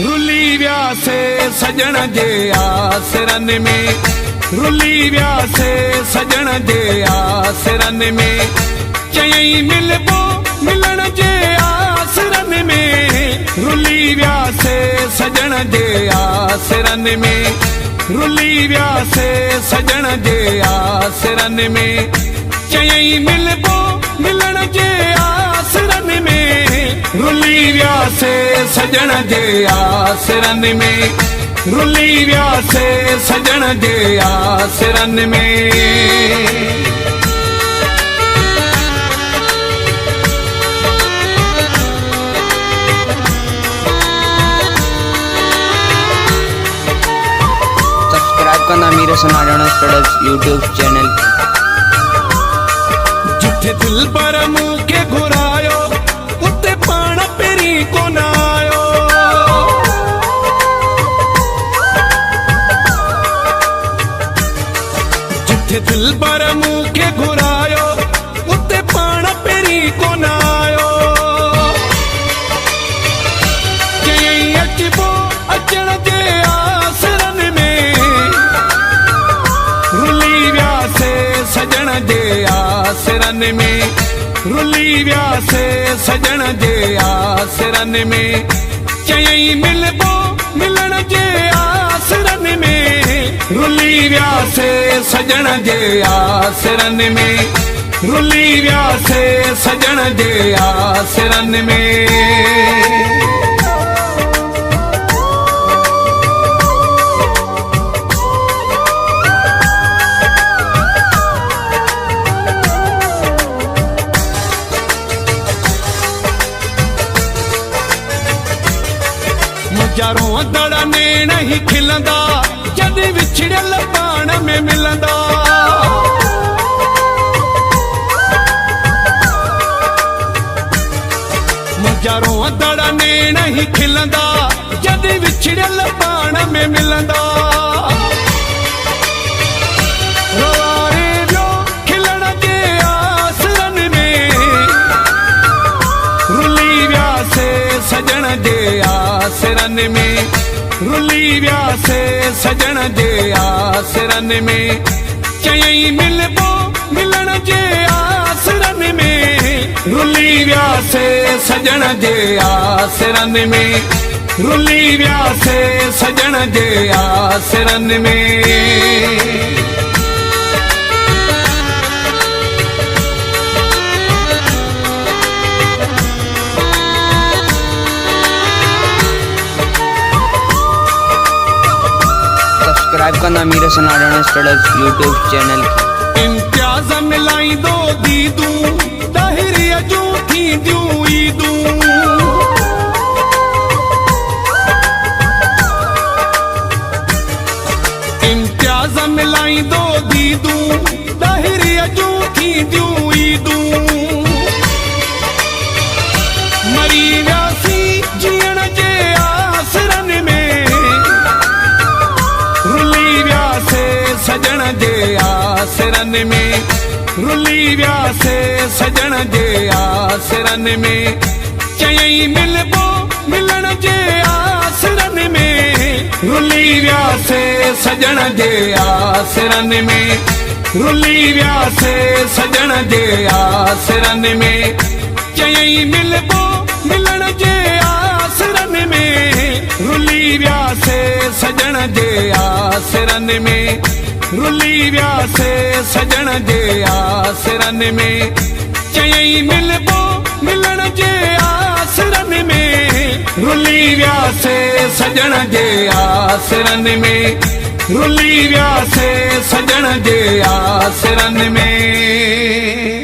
रुली व्यासे सजण जे आसरन में, रुली व्यासे सजण जे आसरन में, चयई मिलबो मिलण जे आसरन में, रुली व्यासे सजण जे आसरन में, रुली व्यासे सजण जे आसरन में, चयई मिलबो मिलण जे आसरन में, रुली व्यासे सजण जे आसरन में, रुली व्यासे सजण जे आसरन में। सब्सक्राइब करना मेरे सुनाड़ना स्टडीज यूट्यूब चैनल। जिथे दिल पर मुंह के घुरायो उते पाण पेरी को ना आयो, जिथे दिल पर मुंह के घुरायो उते पाण पेरी को ना आयो, चयई अचबो अचण जे आसरन में, रुली व्यासे सजण जे आसरन में, रुली व्यासे सजण जे आसरन में, चयई मिलबो मिलण जे आसरन में, रुली व्यासे सजण जे आसरन में, रुली व्यासे सजण जे आसरन में। मुजारों दड़ा ने नहीं खिलंदा जद विछड़ल पाण में मिलंदा, मुजारों दड़ा ने नहीं खिलंदा जद विछड़ल पाण में मिलंदा, रवारे जो खिलण जे आसरन में, रुली व्यासे सजण जे आसरन में, रुली व्यासे सजण जे आसरन में, चयई मिलबो मिलण जे आसरन में, रुली व्यासे सजण जे आसरन में, रुली व्यासे सजण जे आसरन में। सब्सक्राइब करना मेरे सुनाड़ना स्टडीज यूट्यूब चैनल। इम्तियाज मिलाई दो दीदू दाहिरी अजू थी दू ईदू, इम्तियाज मिलाई दो दीदू दाहिरी अजू थी दू ईदू, मरी व्यासी जीण जे आसरन में, रुली व्यासे सजण जे आसरन में, रुली व्यासे सजण जे आसरन में, चयई मिलबो मिलण जे आसरन में, रुली व्यासे सजण जे आसरन में, रुली व्यासे सजण जे आसरन में, चयई मिलबो मिलण जे आसरन में, रुली व्यासे सजण जे आसरन में, रुली व्यासे सजण जे आसरन में, चयई मिलबो मिलण जे आसरन में, रुली व्यासे सजण जे आसरन में, रुली व्यासे सजण जे आसरन में।